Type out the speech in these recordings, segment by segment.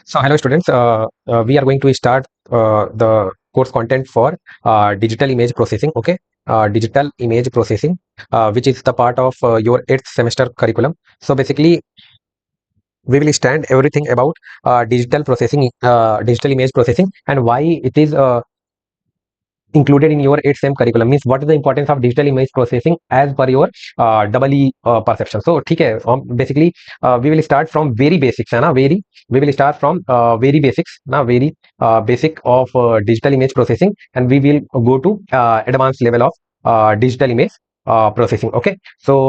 So, hello students. We are going to start the course content for digital image processing. Okay, digital image processing, which is the part of your 8th semester curriculum. So, basically, we will stand everything about digital processing, digital image processing, and why it is included in your 8th sem curriculum. Means what is the importance of digital image processing as per your double E perception. So ठीक है, basically we will start from very basics है ना, we will start from very basics ना, very basic of digital image processing, and we will go to advanced level of digital image processing. Okay, so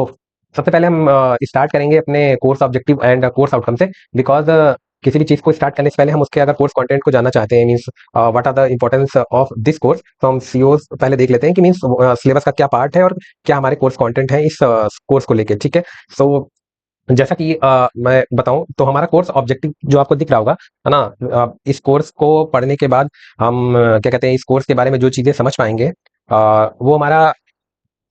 सबसे पहले हम start करेंगे अपने course objective and course outcome से, because किसी भी चीज को स्टार्ट करने से पहले हम उसके अगर कोर्स कंटेंट को जानना चाहते हैं, means what are the importance of this course, तो हम सीओस पहले देख लेते हैं कि मींस सिलेबस का क्या पार्ट है और क्या हमारे कोर्स कंटेंट है इस कोर्स को लेके। ठीक है, सो जैसा कि मैं बताऊं तो हमारा कोर्स ऑब्जेक्टिव जो आपको दिख रहा होगा है ना, इस कोर्स को पढ़ने के बाद हम क्या कहते हैं, इस कोर्स के बारे में जो चीजें समझ पाएंगे वो हमारा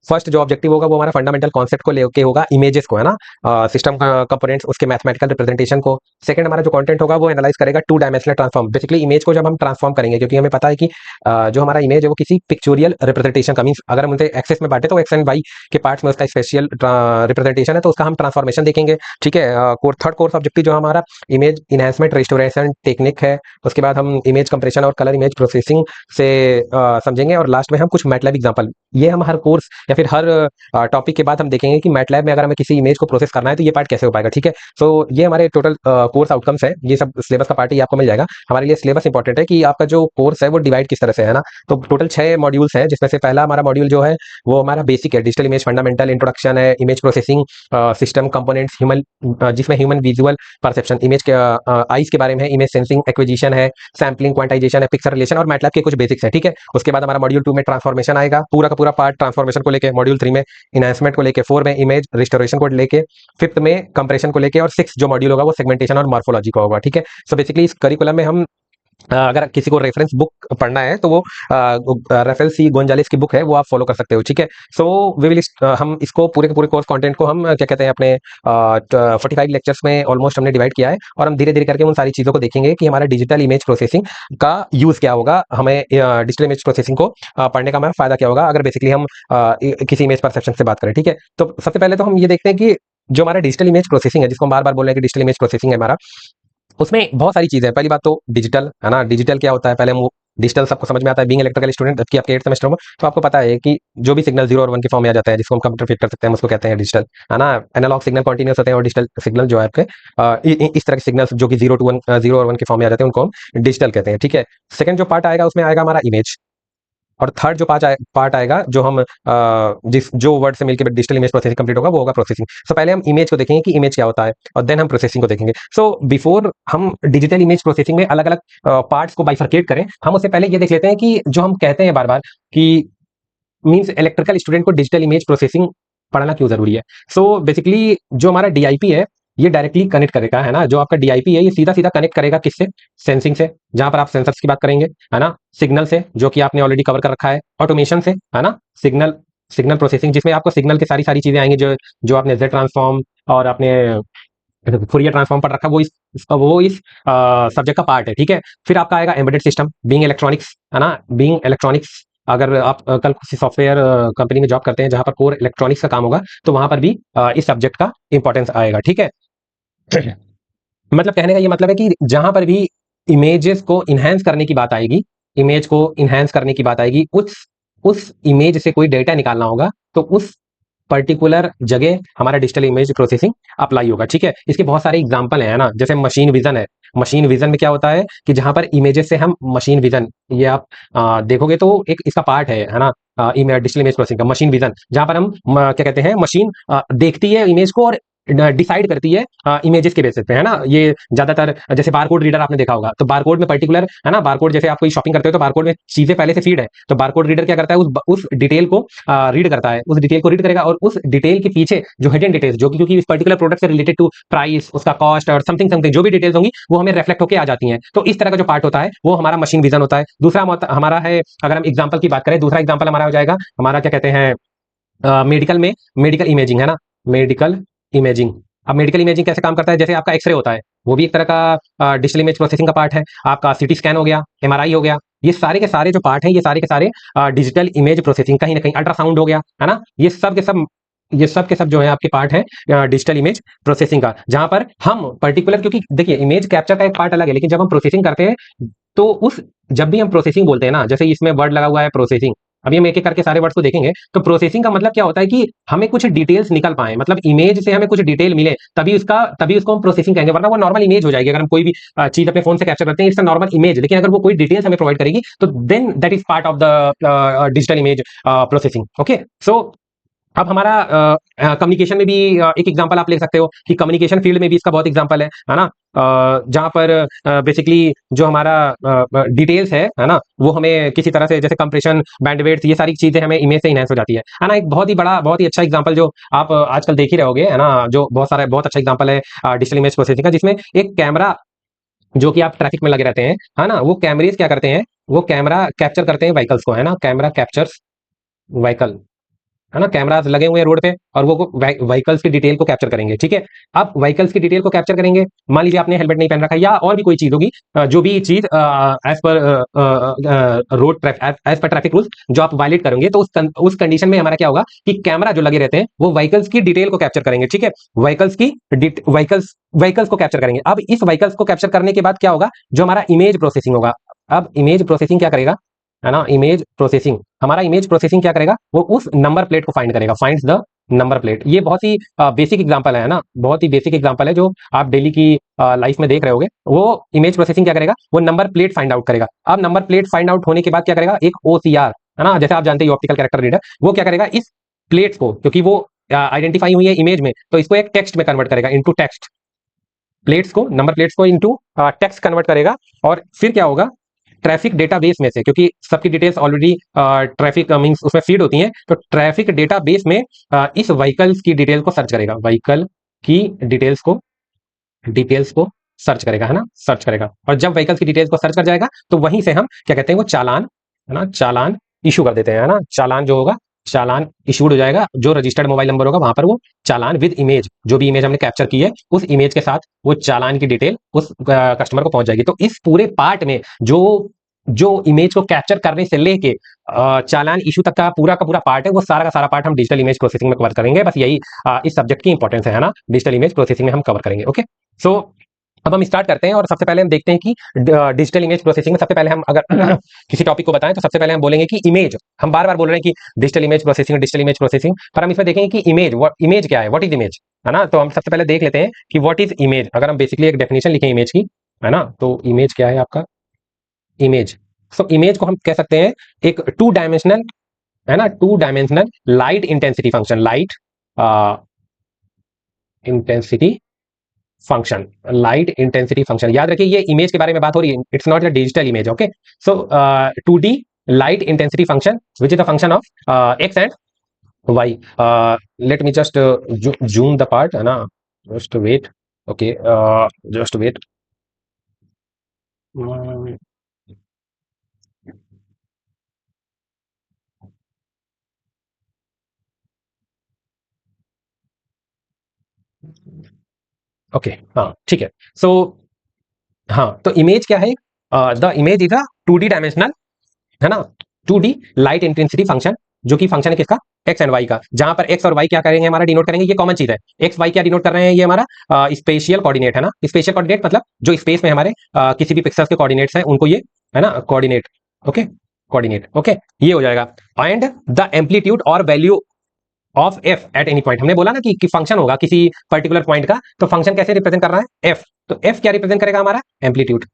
फर्स्ट जो ऑब्जेक्टिव होगा वो हमारा फंडामेंटल कॉन्सेप्ट को लेके होगा, इमेजेस को है ना, सिस्टम कंपोनेंट्स, उसके मैथमेटिकल रिप्रेजेंटेशन को। सेकंड हमारा जो कंटेंट होगा वो एनालाइज करेगा two dimensional transform. Basically image को जब हम ट्रांसफॉर्म करेंगे, क्योंकि हमें पता है कि जो हमारा इमेज है वो किसी पिक्चोरियल रिप्रेजेंटेशन का, मीन अगर हम उनसे एक्सेस में बांटे तो एक्स एंड वाई के पार्ट्स में उसका स्पेशियल रिप्रेजेंटेशन है, तो उसका हम ट्रांसफॉर्मेशन देखेंगे। ठीक है, थर्ड कोर्स ऑब्जेक्टिव जो हमारा इमेज इनहेंसमेंट रेस्टोरेशन टेक्निक है, उसके बाद हम इमेज कंप्रेशन और कलर इमेज प्रोसेसिंग से समझेंगे, और लास्ट में हम कुछ मैटलैब एग्जांपल। ये हम हर कोर्स या फिर हर टॉपिक के बाद हम देखेंगे कि मैटलैब में अगर हमें किसी इमेज को प्रोसेस करना है तो ये पार्ट कैसे हो पाएगा। ठीक है, सो ये हमारे टोटल कोर्स आउटकम्स है, ये सब सिलेबस का पार्ट ही आपको मिल जाएगा। हमारे लिए सिलेबस इंपॉर्टेंट है कि आपका जो कोर्स है वो डिवाइड किस तरह से है ना। तो टोटल 6 मॉड्यूल्स हैं, जिसमें से पहला हमारा मॉड्यूल जो है वो हमारा बेसिक है, डिजिटल इमेज फंडामेंटल इंट्रोडक्शन है, image processing system components, human, जिसमें ह्यूमन विजुअल परसेप्शन, इमेज के आइज के बारे में है, इमेज सेंसिंग, एक्विजिशन है, सैम्पलिंग, क्वांटाइजेशन है, पिक्सल रिलेशन और मैटलैब के कुछ बेसिक्स है। ठीक है, उसके बाद हमारा मॉड्यूल 2 में ट्रांसफॉर्मेशन आएगा, पूरा का पूरा पार्ट ट्रांसफॉर्मेशन को लेके, मॉड्यूल 3 में इनहेंसमेंट को लेके, 4 में इमेज रिस्टोरेशन को लेके, 5th में कंप्रेशन को लेके, और 6 जो मॉड्यूल होगा वो सेगमेंटेशन और मॉर्फोलॉजी का होगा। ठीक है, सो बेसिकली इस करिकुलम में हम अगर किसी को रेफरेंस बुक पढ़ना है तो वो रेफरेंस सी गोंजालेस की बुक है, वो आप फॉलो कर सकते हो। ठीक है, सो वी विल हम इसको पूरे के पूरे कोर्स कंटेंट को हम क्या कहते हैं अपने 45 लेक्चर्स में ऑलमोस्ट हमने डिवाइड किया है, और हम धीरे धीरे करके उन सारी चीजों को देखेंगे कि हमारा डिजिटल इमेज प्रोसेसिंग का यूज क्या होगा, हमें डिजिटल इमेज प्रोसेसिंग को पढ़ने का हमारा फायदा क्या होगा अगर बेसिकली हम किसी इमेज परसेप्शन से बात करें। ठीक है, तो सबसे पहले तो हम ये देखते हैं कि जो हमारा डिजिटल इमेज प्रोसेसिंग है, जिसको हम बार बार बोल रहे हैं कि डिजिटल इमेज प्रोसेसिंग है हमारा, उसमें बहुत सारी चीजें हैं। पहली बात तो डिजिटल है ना, डिजिटल क्या होता है, पहले हम वो डिजिटल सबको समझ में आता है। बीइंग इलेक्ट्रिकल स्टूडेंट जबकि आपके 8th सेमेस्टर में, तो आपको पता है कि जो भी सिग्नल 0 और 1 के फॉर्म में आ जाता है, जिसको हम कंप्यूटर फीड कर सकते हैं, उसको कहते हैं डिजिटल है ना। एनालॉग सिग्नल कंटीन्यूअस होते हैं, और डिजिटल सिग्नल जो है आपके इस तरह के सिग्नल्स जो कि 0 और 1 के फॉर्म में आ जाते हैं, उनको हम डिजिटल कहते हैं। ठीक है, सेकंड जो पार्ट आएगा उसमें आएगा हमारा इमेज, और थर्ड जो पार्ट आएगा जो हम जिस जो वर्ड से मिलकर डिजिटल इमेज प्रोसेसिंग कंप्लीट होगा वो होगा प्रोसेसिंग। सो पहले हम इमेज को देखेंगे कि इमेज क्या होता है, और देन हम प्रोसेसिंग को देखेंगे। सो बिफोर हम डिजिटल इमेज प्रोसेसिंग में अलग अलग पार्ट्स को बाइफरकेट करें, हम उससे पहले ये देख लेते हैं कि जो हम कहते हैं बार बार कि मींस इलेक्ट्रिकल स्टूडेंट को डिजिटल इमेज प्रोसेसिंग पढ़ना क्यों जरूरी है। सो बेसिकली जो हमारा डीआईपी है ये डायरेक्टली कनेक्ट करेगा है ना, जो आपका डीआईपी है ये सीधा सीधा कनेक्ट करेगा किससे, सेंसिंग से, जहां पर आप सेंसर्स की बात करेंगे है ना, सिग्नल से जो कि आपने ऑलरेडी कवर कर रखा है, ऑटोमेशन से है ना, सिग्नल सिग्नल प्रोसेसिंग जिसमें आपको सिग्नल की सारी सारी चीजें आएंगी, जो जो आपने जेड ट्रांसफॉर्म और आपने फूरियर ट्रांसफॉर्म पढ़ रखा, वो इस सब्जेक्ट का पार्ट है। ठीक है, फिर आपका आएगा एम्बेडेड सिस्टम, बीइंग इलेक्ट्रॉनिक्स है ना, बीइंग इलेक्ट्रॉनिक्स अगर आप कल किसी सॉफ्टवेयर कंपनी में जॉब करते हैं जहां पर कोर इलेक्ट्रॉनिक्स का काम होगा, तो वहां पर भी इस सब्जेक्ट का इंपॉर्टेंस आएगा। ठीक है, मतलब कहने का ये मतलब है कि जहां पर भी इमेजेस को इनहेंस करने की बात आएगी, इमेज को इनहेंस करने की बात आएगी, उस इमेज से कोई डेटा निकालना होगा, तो उस पर्टिकुलर जगह हमारा डिजिटल इमेज प्रोसेसिंग अप्लाई होगा। ठीक है, इसके बहुत सारे एग्जांपल हैं ना, जैसे मशीन विजन है। मशीन विजन में क्या होता है कि जहां पर इमेजेस से हम मशीन विजन, ये आप देखोगे तो एक इसका पार्ट है ना, डिजिटल इमेज प्रोसेसिंग का मशीन विजन, जहां पर हम क्या कहते हैं, मशीन देखती है इमेज को और डिसाइड करती है इमेजेस के बेसिस पे है ना। ये ज्यादातर जैसे बारकोड रीडर आपने देखा होगा, तो बारकोड में पर्टिकुलर है ना, बारकोड जैसे आप कोई शॉपिंग करते हो तो बारकोड में चीजें पहले से फीड है, तो बारकोड रीडर क्या करता है, उस डिटेल को रीड करता है, उस डिटेल को रीड करेगा, और उस डिटेल के पीछे जो हिडन डिटेल्स, जो कि क्योंकि इस पर्टिकुलर प्रोडक्ट से रिलेटेड टू प्राइस, उसका कॉस्ट और समथिंग समथिंग जो भी डिटेल्स होंगी वो हमें रिफ्लेक्ट होकर आ जाती हैं। तो इस तरह का जो पार्ट होता है वो हमारा मशीन विजन होता है। दूसरा हमारा है, अगर हम एग्जाम्पल की बात करें, दूसरा एग्जाम्पल हमारा हो जाएगा हमारा क्या कहते हैं मेडिकल में, मेडिकल इमेजिंग है ना, मेडिकल इमेजिंग। अब मेडिकल इमेजिंग कैसे काम करता है, जैसे आपका एक्सरे होता है, वो भी एक तरह का डिजिटल इमेज प्रोसेसिंग का पार्ट है। आपका सीटी स्कैन हो गया, एमआरआई हो गया, ये सारे के सारे जो पार्ट हैं, ये सारे के सारे डिजिटल इमेज प्रोसेसिंग, कहीं ना कहीं अल्ट्रासाउंड हो गया, है ना, ये सब के सब जो है आपके पार्ट है डिजिटल इमेज प्रोसेसिंग का, जहां पर हम पर्टिकुलर, क्योंकि देखिए इमेज कैप्चर का एक पार्ट अलग है, लेकिन जब हम प्रोसेसिंग करते हैं तो उस जब भी हम प्रोसेसिंग बोलते हैं ना, जैसे इसमें वर्ड लगा हुआ है प्रोसेसिंग, अभी हम एक एक करके सारे वर्ड्स को देखेंगे, तो प्रोसेसिंग का मतलब क्या होता है कि हमें कुछ डिटेल्स निकल पाए, मतलब इमेज से हमें कुछ डिटेल मिले, तभी उसको हम प्रोसेसिंग कहेंगे, वरना वो नॉर्मल इमेज हो जाएगी। अगर हम कोई भी चीज अपने फोन से कैप्चर करते हैं, इट्स अ नॉर्मल इमेज, लेकिन अगर वो कोई डिटेल्स हमें प्रोवाइड करेगी, तो then that is part of the digital image processing. Okay, so अब हमारा कम्युनिकेशन में भी एक एग्जांपल आप ले सकते हो कि कम्युनिकेशन फील्ड में भी इसका बहुत एग्जांपल है ना, जहां पर बेसिकली जो हमारा डिटेल्स है ना, वो हमें किसी तरह से, जैसे कंप्रेशन, बैंडविड्थ, ये सारी चीजें हमें इमेज से इनहेंस हो जाती है ना। एक बहुत ही बड़ा, बहुत ही अच्छा एग्जांपल जो आप आजकल देख ही रहोगे, है ना, जो बहुत अच्छा एग्जांपल है डिजिटल इमेज प्रोसेसिंग का, जिसमें एक कैमरा, जो कि आप ट्रैफिक में लगे रहते हैं, है ना, वो कैमरेज क्या करते हैं, वो कैमरा कैप्चर करते हैं व्हीकल्स को, है ना, कैमरा कैप्चर्स व्हीकल, है ना, कैमरास लगे हुए हैं रोड पे, और वो व्हीकल्स की डिटेल को कैप्चर करेंगे। ठीक है, अब व्हीकल्स की डिटेल को कैप्चर करेंगे, मान लीजिए आपने हेलमेट नहीं पहन रखा है, या और भी कोई चीज होगी, जो भी चीज as per road traffic, as per traffic rules जो आप वायलेट करेंगे, तो उस कंडीशन में हमारा क्या होगा कि कैमरा जो लगे रहते हैं वो व्हीकल्स की डिटेल को कैप्चर करेंगे। ठीक है, व्हीकल्स व्हीकल्स को कैप्चर करेंगे। अब इस व्हीकल्स को कैप्चर करने के बाद क्या होगा, जो हमारा इमेज प्रोसेसिंग होगा, अब इमेज प्रोसेसिंग क्या करेगा, है ना, इमेज प्रोसेसिंग, हमारा इमेज प्रोसेसिंग क्या करेगा, वो उस नंबर प्लेट को फाइंड करेगा, फाइंड्स द नंबर प्लेट। ये बहुत ही बेसिक एग्जांपल है ना, बहुत ही बेसिक एग्जांपल है जो आप डेली की लाइफ में देख रहे होगे। वो इमेज प्रोसेसिंग क्या करेगा, वो नंबर प्लेट फाइंड आउट करेगा। अब नंबर प्लेट फाइंड आउट होने के बाद क्या करेगा, एक ओसीआर, है ना, जैसे आप जानते हैं ऑप्टिकल कैरेक्टर रीडर, वो क्या करेगा, इस प्लेट्स को, क्योंकि वो आइडेंटिफाई हुई है इमेज में, तो इसको एक टेक्स्ट में कन्वर्ट करेगा, इनटू टेक्स्ट, प्लेट्स को, नंबर प्लेट्स को इनटू टेक्स्ट कन्वर्ट करेगा। और फिर क्या होगा, ट्रैफिक डेटाबेस में से, क्योंकि सबकी डिटेल्स ऑलरेडी ट्रैफिक मींस उसमें फीड होती हैं, तो ट्रैफिक डेटाबेस में इस व्हीकल्स की डिटेल को सर्च करेगा, व्हीकल की डिटेल्स को सर्च करेगा, है ना, सर्च करेगा। और जब व्हीकल्स की डिटेल्स को सर्च कर जाएगा, तो वहीं से हम क्या कहते हैं, वो चालान, है ना, चालान इशू कर देते हैं, है ना, चालान जो होगा, चालान इशूड हो जाएगा, जो रजिस्टर्ड मोबाइल नंबर होगा वहां पर वो चालान विद इमेज, जो भी इमेज हमने कैप्चर की है उस इमेज के साथ वो चालान की डिटेल उस कस्टमर को पहुंच जाएगी। तो इस पूरे पार्ट में जो जो इमेज को कैप्चर करने से लेके चालान इशू तक का पूरा पार्ट है, वो सारा का सारा पार्ट हम डिजिटल इमेज प्रोसेसिंग में कवर करेंगे। बस यही इस सब्जेक्ट की इंपॉर्टेंस है ना, डिजिटल इमेज प्रोसेसिंग में हम कवर करेंगे। ओके, सो अब हम स्टार्ट करते हैं, और सबसे पहले हम देखते हैं कि डिजिटल इमेज प्रोसेसिंग में सबसे पहले हम अगर किसी टॉपिक को बताएं, तो सबसे पहले हम बोलेंगे कि इमेज, हम बार बार बोल रहे हैं कि डिजिटल इमेज प्रोसेसिंग, पर हम इसमें देखेंगे कि इमेज क्या है, व्हाट इज इमेज, है ना। तो हम सबसे पहले देख लेते हैं कि व्हाट इज इमेज। अगर हम बेसिकली एक डेफिनेशन लिखें इमेज की, है ना, तो इमेज क्या है आपका, इमेज, सो इमेज को हम कह सकते हैं एक टू डायमेंशनल, है ना, two dimensional light intensity function, light intensity function, light intensity function. याद रखिए ये इमेज के बारे में बात हो रही है, it's not a digital image. Okay, so 2D light intensity function which is the function of X and Y. Let me just zoom the part, है ना, just wait. Okay, just wait. Okay, हाँ ठीक है। So हाँ, तो image क्या है, the image is a 2D dimensional, है ना, 2D लाइट इंटेंसिटी फंक्शन, जो कि फंक्शन है किसका, एक्स एंड वाई का, जहां पर एक्स और वाई क्या करेंगे, हमारा डिनोट करेंगे, ये कॉमन चीज है, एक्स वाई क्या डिनोट कर रहे हैं, ये हमारा स्पेशियल कोऑर्डिनेट है ना, स्पेशियल कोऑर्डिनेट मतलब जो स्पेस में हमारे किसी भी पिक्सेल्स के कोऑर्डिनेट्स हैं उनको ये, है ना, कोऑर्डिनेट। ओके, कोऑर्डिनेट, ओके, ये हो जाएगा। एंड द एम्पलीट्यूड और value of F at any point, हमने बोला ना कि फंक्शन होगा किसी पर्टिकुलर पॉइंट का, तो फंक्शन कैसे रिप्रेजेंट कर रहा है, एफ, तो एफ क्या रिप्रेजेंट करेगा, हमारा amplitude,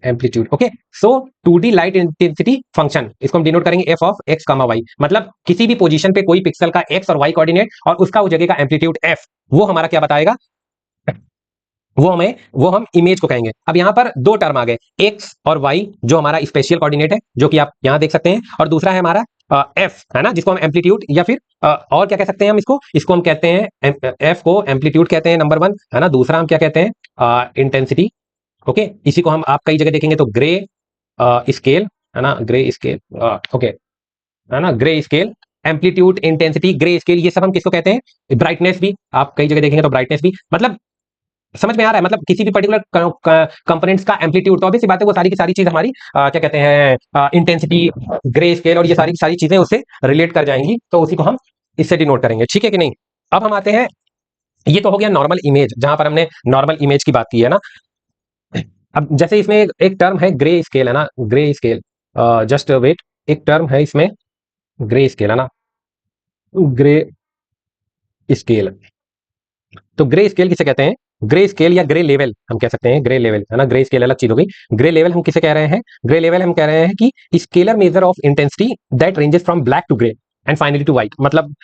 amplitude. Okay, so 2D light intensity function, इसको हम डिनोट करेंगे F of X comma Y, मतलब किसी भी पोजीशन पे कोई पिक्सल का एक्स और वाई कोऑर्डिनेट और उसका उस जगह का एम्पलीट्यूड एफ, वो हमारा क्या बताएगा, वो हम इमेज को कहेंगे। अब यहां पर दो टर्म आ गए, एक्स और वाई जो हमारा स्पेशियल कोऑर्डिनेट है, जो कि आप यहां देख सकते हैं, और दूसरा है हमारा एफ, है ना, जिसको हम एम्पलीट्यूड या फिर और क्या कह सकते हैं हम इसको हम कहते हैं एफ को एम्पलीट्यूड कहते हैं, नंबर वन, है ना। दूसरा हम क्या कहते हैं, इंटेंसिटी। ओके, इसी को हम आप कई जगह देखेंगे तो ग्रे स्केल, है ना, ग्रे स्केल, ओके, है ना, grey scale, amplitude, intensity, grey scale, ये सब हम किसको कहते हैं, ब्राइटनेस भी आप कई जगह देखेंगे तो ब्राइटनेस भी, मतलब समझ में आ रहा है, मतलब किसी भी पर्टिकुलर कंपोनेंट्स का एम्पलीट्यूड, तो ऑब्वियस सी बात है वो सारी की सारी चीज हमारी क्या कहते हैं इंटेंसिटी, ग्रे स्केल और ये सारी की सारी चीजें उससे रिलेट कर जाएंगी, तो उसी को हम इससे डिनोट करेंगे, ठीक है कि नहीं। अब हम आते हैं, ये तो हो गया नॉर्मल इमेज, जहां पर हमने नॉर्मल इमेज की बात की है ना। अब जैसे इसमें एक टर्म है ग्रे स्केल, है ना, ग्रे स्केल, जस्ट वेट, एक टर्म है इसमें ग्रे स्केल, है ना, ग्रे स्केल। तो ग्रे स्केल किसे कहते हैं, ग्रे स्केल या ग्रे लेवल हम कह सकते हैं, ग्रे लेवल, है ना, ग्रे स्केल अलग चीज हो गई। ग्रे लेवल हम किसे कह रहे हैं, ग्रे लेवल हम कह रहे हैं कि scalar measure of intensity that ranges from black to grey and finally to white. मतलब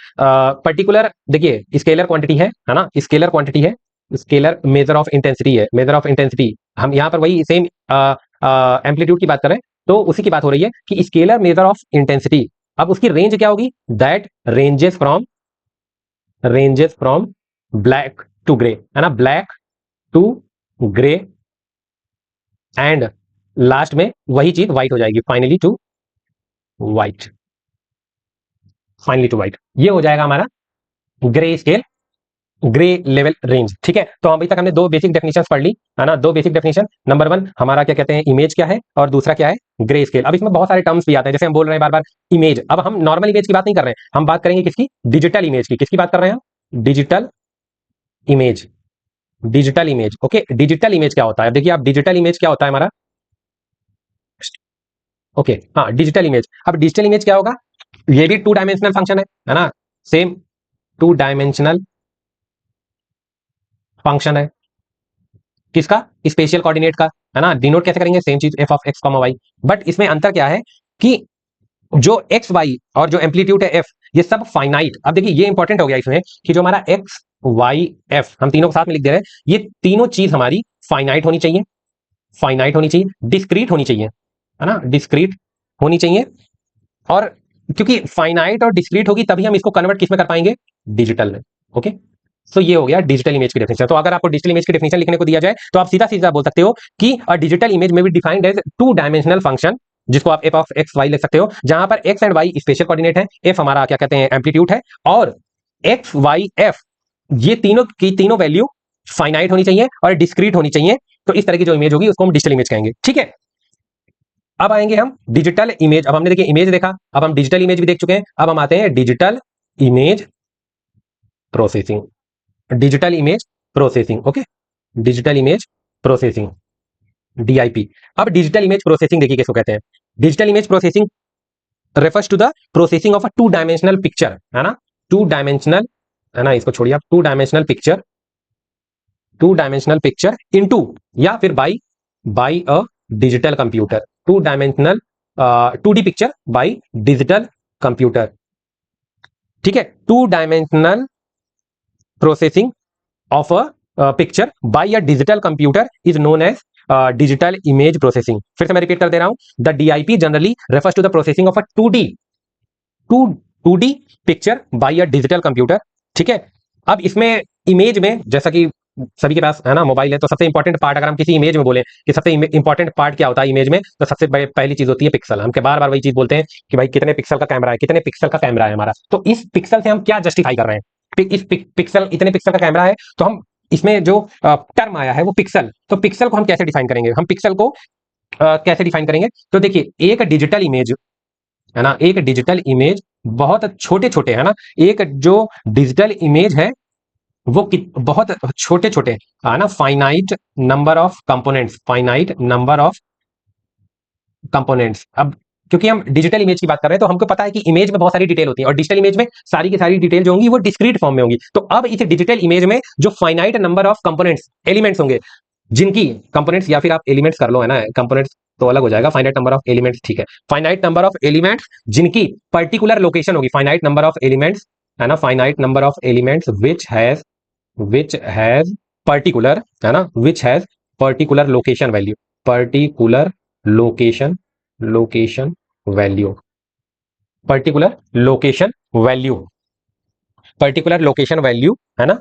पर्टिकुलर, देखिए स्केलर क्वांटिटी है ना, स्केलर क्वांटिटी है, स्केलर मेजर ऑफ इंटेंसिटी है, मेजर ऑफ इंटेंसिटी, हम यहाँ पर वही सेम एम्पलीट्यूड की बात कर रहे हैं, तो उसी की बात हो रही है कि स्केलर मेजर ऑफ इंटेंसिटी। अब उसकी रेंज क्या होगी, that ranges from black to grey, है ना, black to grey and last में वही चीज व्हाइट हो जाएगी, finally to white, finally to white, ये हो जाएगा हमारा grey scale, grey level range, ठीक है। तो अभी तक हमने दो बेसिक डेफिनेशन पढ़ ली, है ना, दो बेसिक डेफिनेशन, नंबर वन हमारा क्या कहते हैं इमेज क्या है, और दूसरा क्या है ग्रे स्केल। अब इसमें बहुत सारे टर्म्स भी आते हैं, जैसे हम बोल रहे हैं बार बार इमेज, अब हम नॉर्मल इमेज की बात नहीं कर रहे हैं, हम बात करेंगे किसकी, डिजिटल इमेज की, किसकी बात कर रहे हैं हम, digital image, digital image, okay. Digital image क्या होता है, देखिए आप डिजिटल इमेज क्या होता है हमारा, ओके, हाँ डिजिटल इमेज। अब डिजिटल इमेज क्या होगा, ये भी टू डायमेंशनल फंक्शन है ना, सेम टू डायमेंशनल फंक्शन है, किसका, स्पेशियल कोऑर्डिनेट का, है ना, डिनोट कैसे करेंगे, सेम चीज F of X comma Y. But इसमें अंतर क्या है कि जो एक्स वाई और जो एम्पलीट्यूड है एफ, ये सब फाइनाइट। अब देखिए ये इंपॉर्टेंट हो गया इसमें कि जो हमारा एक्स वाई एफ, हम तीनों को साथ में लिख दे रहे हैं, ये तीनों चीज हमारी फाइनाइट होनी चाहिए, फाइनाइट होनी चाहिए, डिस्क्रीट होनी चाहिए, है ना, डिस्क्रीट होनी चाहिए। और क्योंकि फाइनाइट और डिस्क्रीट होगी तभी हम इसको कन्वर्ट किस में कर पाएंगे, डिजिटल में, ओके। सो ये हो गया डिजिटल इमेज की डेफिनेशन। तो अगर आपको डिजिटल इमेज की डेफिनेशन लिखने को दिया जाए तो आप सीधा सीधा बोल सकते हो कि अ डिजिटल इमेज में भी defined as two dimensional function, जिसको आप एफ ऑफ एक्स वाई लिख सकते हो, जहां पर X and Y spatial coordinate है, एफ हमारा क्या कहते हैं एम्पलीट्यूड है, और एक्स वाई एफ ये तीनों की तीनों वैल्यू फाइनाइट होनी चाहिए और डिस्क्रीट होनी चाहिए। तो इस तरह की जो इमेज होगी उसको हम डिजिटल इमेज कहेंगे, ठीक है। अब आएंगे हम डिजिटल इमेज, अब हमने देखिए इमेज देखा, अब हम डिजिटल इमेज भी देख चुके हैं, अब हम आते हैं digital image processing, digital image processing, okay, digital image processing, DIP. अब डिजिटल इमेज प्रोसेसिंग देखिए किसको कहते हैं, digital image processing refers to the processing of a two dimensional picture, है ना, टू डायमेंशनल, है ना, इसको छोड़िए आप, two dimensional picture, two dimensional picture into, या फिर by by a digital computer, two dimensional 2D picture by digital computer, ठीक है। Two dimensional processing of a picture by a digital computer is known as digital image processing. फिर से मैं repeat कर दे रहा हूं, the DIP generally refers to the processing of a 2D picture by a digital computer, ठीक है। अब इसमें इमेज में, जैसा कि सभी के पास है ना मोबाइल है, तो सबसे इंपॉर्टेंट पार्ट अगर हम किसी इमेज में बोले कि सबसे इंपॉर्टेंट पार्ट क्या होता है इमेज में, तो सबसे पहली चीज होती है पिक्सल। हम बार बार वही चीज बोलते हैं कि भाई कितने पिक्सल का कैमरा है, कितने पिक्सल का कैमरा है हमारा, तो इस पिक्सल से हम क्या जस्टिफाई कर रहे हैं, इस पिक्सल, इतने पिक्सल का कैमरा है, तो हम इसमें जो टर्म आया है वो पिक्सल, तो पिक्सल को हम कैसे डिफाइन करेंगे, हम पिक्सल को कैसे डिफाइन करेंगे, तो देखिए एक डिजिटल इमेज, है ना, एक डिजिटल इमेज बहुत छोटे छोटे, है ना, एक जो डिजिटल इमेज है वो बहुत छोटे छोटे, है ना, finite number of components, finite number of components. अब क्योंकि हम डिजिटल इमेज की बात कर रहे हैं तो हमको पता है कि इमेज में बहुत सारी डिटेल होती है और डिजिटल इमेज में सारी की सारी डिटेल जो होंगी वो डिस्क्रीट फॉर्म में होंगी। तो अब इस डिजिटल इमेज में जो finite number of components, elements होंगे, जिनकी कंपोनेंट्स, या फिर आप एलिमेंट्स कर लो, है ना, कंपोनेंट्स तो अलग हो जाएगा, फाइनाइट नंबर ऑफ एलिमेंट्स, ठीक है, फाइनाइट नंबर ऑफ एलिमेंट्स जिनकी पर्टिकुलर लोकेशन होगी, फाइनाइट नंबर ऑफ एलिमेंट्स, है ना, finite number of elements which has particular, है ना, which has particular location value, particular location value, particular location value, particular location value, है ना।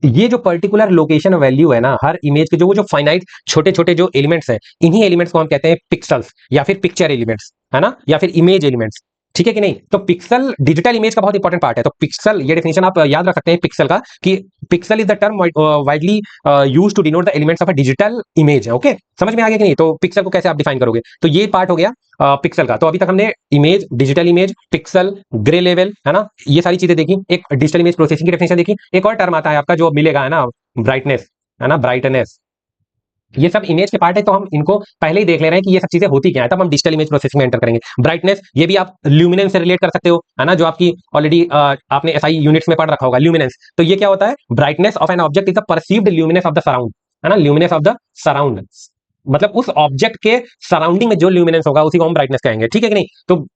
ये जो पर्टिकुलर लोकेशन वैल्यू है ना हर इमेज के, जो वो जो फाइनाइट छोटे छोटे जो एलिमेंट्स हैं, इन्हीं एलिमेंट्स को हम कहते हैं पिक्सल्स या फिर पिक्चर एलिमेंट्स, है ना, या फिर इमेज एलिमेंट्स, ठीक है कि नहीं? तो पिक्सल डिजिटल इमेज का बहुत इंपॉर्टेंट पार्ट है। तो पिक्सल, ये डेफिनेशन आप याद रख सकते हैं पिक्सल का, कि pixel is the term widely use to denote the elements of a digital image. Okay, समझ में आ गया कि नहीं? तो पिक्सल को कैसे आप डिफाइन करोगे? तो ये पार्ट हो गया पिक्सल का। तो अभी तक हमने image, digital image, pixel, grey level, है ना, ये सारी चीजें देखी। एक डिजिटल इमेज प्रोसेसिंग की डेफिनेशन देखी। एक और टर्म आता है आपका जो मिलेगा, है ना, ब्राइटनेस, है ना, ब्राइटनेस। ये सब इमेज के पार्ट है, तो हम इनको पहले ही देख ले रहे हैं कि ये सब चीजें होती क्या है, तब हम डिजिटल इमेज प्रोसेसिंग में एंटर करेंगे। ब्राइटनेस, ये भी आप ल्यूमिनेंस से रिलेट कर सकते हो, है ना, जो आपकी ऑलरेडी आपने एसआई यूनिट्स में पढ़ रखा होगा, ल्यूमिनेंस। तो ये क्या होता है? Brightness of an object is the perceived luminance of the surround, है ना, ल्यूमिनेंस ऑफ द सराउंड, मतलब उस ऑब्जेक्ट के सराउंडिंग में जो ल्यूमिनेंस होगा उसी को हम ब्राइटनेस कहेंगे। ठीक है कि नहीं? तो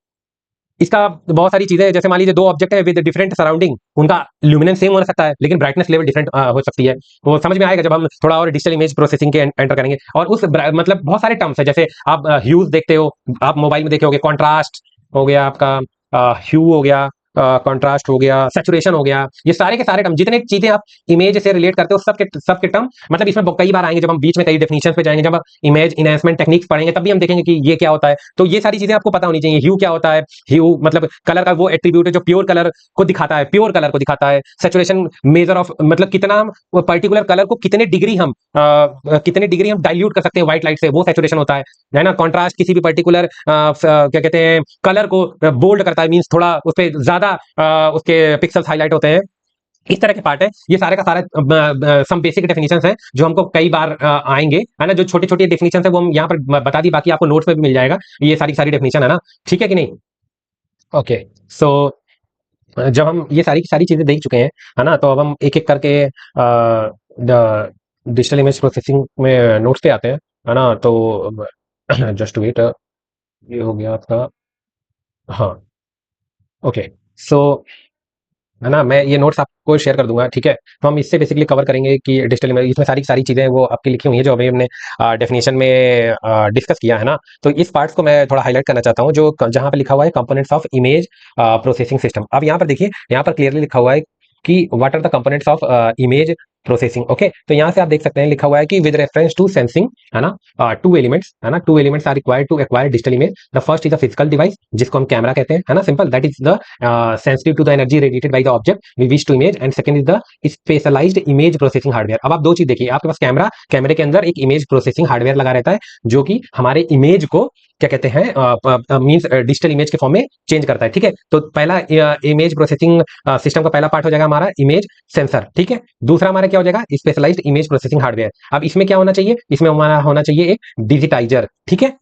इसका बहुत सारी चीजें, जैसे मान लीजिए दो ऑब्जेक्ट है विद डिफरेंट सराउंडिंग, उनका ल्यूमिनेंस सेम हो सकता है लेकिन ब्राइटनेस लेवल डिफरेंट हो सकती है। वो समझ में आएगा जब हम थोड़ा और डिजिटल इमेज प्रोसेसिंग के एंटर करेंगे। और उस मतलब बहुत सारे टर्म्स है, जैसे आप ह्यूज देखते हो, आप मोबाइल में देखे होगे, कॉन्ट्रास्ट हो गया आपका, ह्यू हो गया, कॉन्ट्रास्ट हो गया, सैचुरेशन हो गया, ये सारे के सारे टर्म, जितने चीजें आप इमेज से रिलेट करते हो सबके टर्म, मतलब इसमें कई बार आएंगे जब हम बीच में कई डेफिनेशन पे जाएंगे, जब इमेज इनहेंसमेंट टेक्निक्स पढ़ेंगे तब भी हम देखेंगे कि ये क्या होता है। तो ये सारी चीजें आपको पता होनी चाहिए। ह्यू क्या होता है? ह्यू मतलब कलर का वो एट्रीब्यूट है जो प्योर कलर को दिखाता है, प्योर कलर को दिखाता है। सैचुरेशन मेजर ऑफ, मतलब कितना हम पर्टिकुलर कलर को कितने डिग्री हम डाइल्यूट कर सकते हैं व्हाइट लाइट से, वो सैचुरेशन होता है ना। कॉन्ट्रास्ट किसी भी पर्टिकुलर क्या कहते हैं, कलर को बोल्ड करता है, मींस थोड़ा उस पर ज्यादा उसके पिक्सल्स हाईलाइट होते हैं। इस तरह के पार्ट है, ये सारे का सारा सम बेसिक डेफिनेशंस हैं जो हमको कई बार आएंगे, है ना। जो छोटे छोटे डेफिनेशंस है वो हम यहाँ पर बता दी, बाकी आपको नोट्स में भी मिल जाएगा ये सारी सारी डेफिनेशन, है ना। ठीक है कि नहीं? ओके, सो जब हम ये सारी की सारी चीजें देख चुके हैं, है ना, तो अब हम एक एक करके डिजिटल इमेज प्रोसेसिंग में नोट्स पे आते हैं, है ना। तो जस्ट वेट, ये हो गया आपका। हाँ, ओके, सो है ना, मैं ये नोट्स आपको शेयर कर दूंगा, ठीक है। तो हम इससे बेसिकली कवर करेंगे कि डिजिटल इमेज, इसमें सारी सारी चीजें वो आपकी लिखी हुई है जो अभी हमने डेफिनेशन में डिस्कस किया, है ना। तो इस पार्ट्स को मैं थोड़ा हाईलाइट करना चाहता हूँ, जो जहाँ पे लिखा हुआ है components of image processing system. अब यहाँ पर देखिए, यहाँ पर क्लियरली लिखा हुआ है कि what are the components of image processing. Okay, तो यहाँ से आप देख सकते हैं लिखा हुआ है कि विद रेफरेंस टू सेंसिंग, है ना, टू एलिमेंट्स, है ना, two elements are required to acquire digital image. The first is a physical device जिसको हम कैमरा कहते हैं, है ना, simple, that is the sensitive to the energy radiated by the object we wish to image, and second is the specialized image processing hardware। अब आप दो चीज देखिए, आपके पास कैमरे के अंदर एक इमेज प्रोसेसिंग हार्डवेयर लगा रहता है जो कि हमारे इमेज को क्या कहते हैं, मींस डिजिटल इमेज के फॉर्म में चेंज करता है। ठीक है, तो पहला इमेज प्रोसेसिंग सिस्टम का पहला पार्ट हो जाएगा हमारा इमेज सेंसर। ठीक है, दूसरा हमारा क्या हो जाएगा? Specialised image processing hardware. अब इसमें क्या होना चाहिए? इसमें हमारा होना चाहिए एक डिजिटाइजर, ठीक है,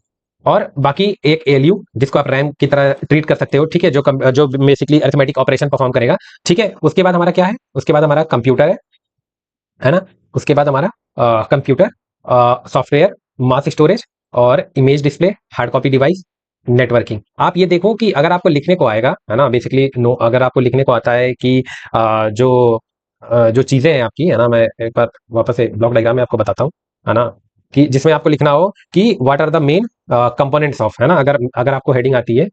और बाकी एक एलयू जिसको आप रैम की तरह ट्रीट कर सकते हो, ठीक है, जो बेसिकली अरिथमेटिक ऑपरेशन परफॉर्म करेगा। ठीक है, उसके बाद हमारा क्या है? उसके बाद हमारा कंप्यूटर है ना। उसके बाद हमारा कंप्यूटर, सॉफ्टवेयर, मास स्टोरेज और image display, hard copy device, networking. आप ये देखो कि अगर आपको लिखने को आएगा, है ना, बेसिकली नो, अगर आपको लिखने को आता है कि जो चीजें हैं आपकी, है ना, मैं एक बार वापस से ब्लॉक डायग्राम में आपको बताता हूँ, है ना, कि जिसमें आपको लिखना हो कि what are the main components of, है ना, अगर अगर आपको हेडिंग आती है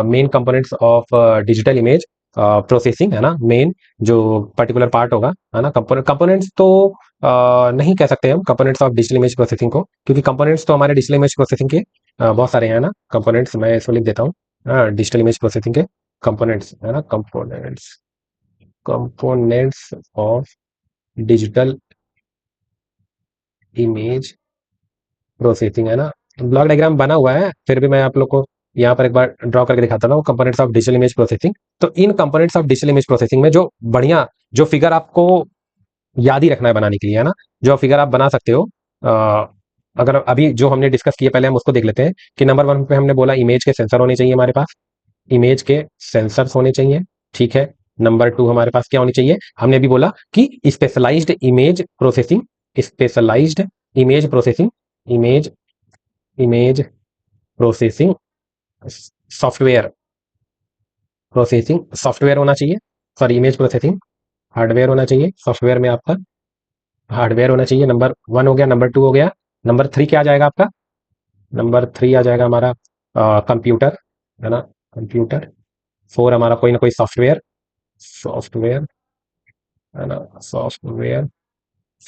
main components of digital image processing, है ना, मेन जो पर्टिकुलर पार्ट होगा, है ना, कंपोनेंट्स तो नहीं कह सकते हम components of digital image processing को, क्योंकि कंपोनेंट्स तो हमारे डिजिटल इमेज प्रोसेसिंग के बहुत सारे हैं ना कंपोनेंट्स। मैं इसको लिख देता हूँ, डिजिटल इमेज प्रोसेसिंग के कंपोनेंट्स, है ना, components of digital image processing, है ना। ब्लॉक डायग्राम बना हुआ है, फिर भी मैं आप लोग को यहाँ पर एक बार ड्रॉ करके दिखाता हूँ components of digital image processing. तो इन components of digital image processing में जो बढ़िया, जो फिगर आपको याद ही रखना है बनाने के लिए, है ना, जो फिगर आप बना सकते हो, अगर अभी जो हमने डिस्कस किया पहले हम उसको देख लेते हैं कि नंबर वन पे हमने बोला इमेज के सेंसर होने चाहिए हमारे पास, इमेज के सेंसर्स होने चाहिए, ठीक है। नंबर टू हमारे पास क्या होनी चाहिए? हमने अभी बोला कि specialised image processing, specialised image processing, image image processing software, processing software होना चाहिए, सॉरी, इमेज प्रोसेसिंग हार्डवेयर होना चाहिए, सॉफ्टवेयर में आपका हार्डवेयर होना चाहिए। नंबर वन हो गया, नंबर टू हो गया, नंबर थ्री क्या आ जाएगा आपका? नंबर थ्री आ जाएगा हमारा कंप्यूटर, है ना, कंप्यूटर। फोर हमारा कोई ना कोई सॉफ्टवेयर, सॉफ्टवेयर, है ना, सॉफ्टवेयर।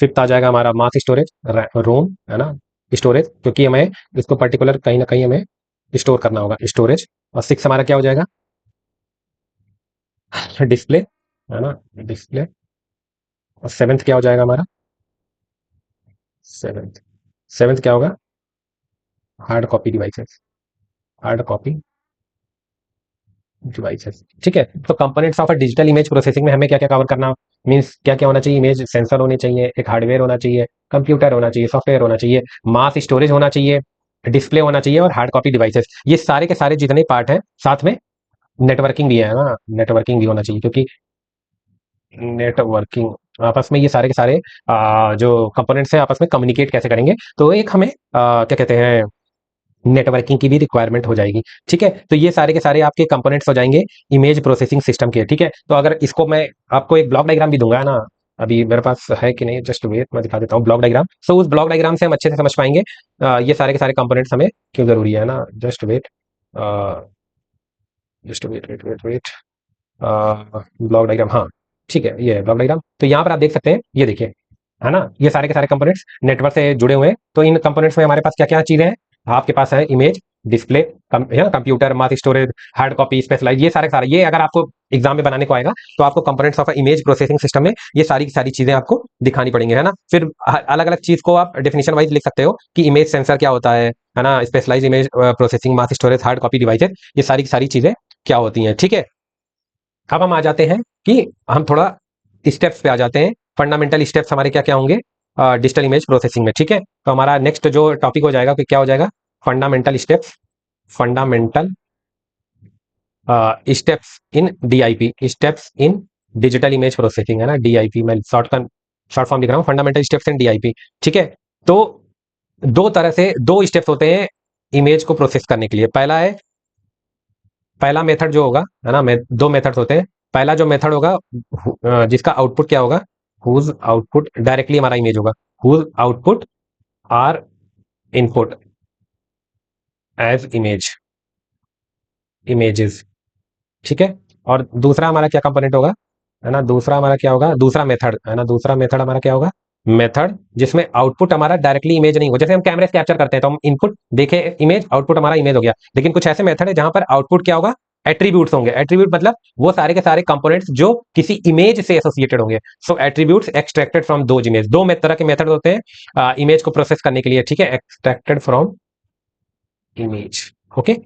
फिफ्थ आ जाएगा हमारा मास स्टोरेज, रोम, है ना, स्टोरेज, क्योंकि हमें इसको पर्टिकुलर कहीं ना कहीं हमें स्टोर करना होगा, स्टोरेज। और 6 हमारा क्या हो जाएगा, डिस्प्ले, है ना, डिस्प्ले। और 7th क्या हो जाएगा हमारा, 7th, 7th क्या होगा, hard copy devices, hard copy devices. ठीक है, तो components of a digital image processing में हमें क्या क्या कवर करना, मीन्स क्या क्या होना चाहिए, इमेज सेंसर होने चाहिए, एक हार्डवेयर होना चाहिए, कंप्यूटर होना चाहिए, सॉफ्टवेयर होना चाहिए, मास स्टोरेज होना चाहिए, डिस्प्ले होना चाहिए और हार्ड कॉपी डिवाइसेस। ये सारे के सारे जितने पार्ट हैं, साथ में नेटवर्किंग भी है ना, नेटवर्किंग भी होना चाहिए, क्योंकि नेटवर्किंग आपस में ये सारे के सारे जो कंपोनेंट्स हैं आपस में कम्युनिकेट कैसे करेंगे, तो एक हमें क्या कहते हैं, नेटवर्किंग की भी रिक्वायरमेंट हो जाएगी। ठीक है, तो ये सारे के सारे आपके कंपोनेंट्स हो जाएंगे इमेज प्रोसेसिंग सिस्टम के। ठीक है, तो अगर इसको मैं आपको एक ब्लॉक डायग्राम भी दूंगा ना, अभी मेरे पास है कि नहीं, जस्ट वेट, मैं दिखा देता हूँ ब्लॉक डायग्राम। सो उस ब्लॉक डायग्राम से हम अच्छे से समझ पाएंगे ये सारे के सारे कंपोनेंट्स हमें क्यों जरूरी है ना। Just wait, just wait wait wait wait, block diagram, हाँ ठीक है, ये है ब्लॉक डायग्राम। तो यहाँ पर आप देख सकते हैं, ये देखिए, है ना, ये सारे के सारे कंपोनेंट्स नेटवर्क से जुड़े हुए हैं। तो इन कंपोनेंट्स में हमारे पास क्या क्या चीजें हैं, आपके पास है image, display, computer, mass storage, hard copy, specialise, ये सारे सारे, ये अगर आपको एग्जाम में बनाने को आएगा तो आपको components of image processing system में ये सारी की सारी चीजें आपको दिखानी पड़ेंगी, है ना। फिर अलग अलग चीज को आप डेफिनेशन वाइज लिख सकते हो कि इमेज सेंसर क्या होता है ना, specialise image processing, mass storage, hard copy devices, ये सारी की सारी चीजें क्या होती हैं। ठीक है, अब हम आ जाते हैं कि हम थोड़ा स्टेप्स पे आ जाते हैं, फंडामेंटल स्टेप्स हमारे क्या क्या होंगे डिजिटल इमेज प्रोसेसिंग में। ठीक है, तो हमारा नेक्स्ट जो टॉपिक हो जाएगा कि क्या हो जाएगा, fundamental steps, fundamental steps in DIP, steps in digital image processing, है ना, डीआईपी मैं शॉर्ट फॉर्म लिख रहा हूँ, फंडामेंटल स्टेप्स इन डीआईपी। ठीक है, तो दो तरह से दो स्टेप्स होते हैं इमेज को प्रोसेस करने के लिए। पहला है, पहला मेथड जो होगा, है ना, दो मेथड्स होते हैं। पहला जो मेथड होगा जिसका आउटपुट क्या होगा, हुज आउटपुट, डायरेक्टली हमारा इमेज होगा, whose output are input as image, images. ठीक है, और दूसरा हमारा क्या कंपोनेंट होगा, है ना, दूसरा हमारा क्या होगा, दूसरा मेथड, है ना, दूसरा मेथड हमारा क्या होगा, मेथड जिसमें आउटपुट हमारा डायरेक्टली इमेज नहीं हो। जैसे हम कैमरे से कैप्चर करते हैं तो हम इनपुट देखे इमेज, आउटपुट हमारा इमेज हो गया। लेकिन कुछ ऐसे मेथड है जहां पर आउटपुट क्या होगा, एट्रीब्यूट्स होंगे। एट्रीब्यूट मतलब वो सारे के सारे कंपोनेंट्स जो किसी इमेज से एसोसिएटेड होंगे। So attributes extracted from those image. दो तरह के मेथड होते हैं इमेज को प्रोसेस करने के लिए। ठीक है, एक्सट्रैक्टेड फ्रॉम इमेज, ओके।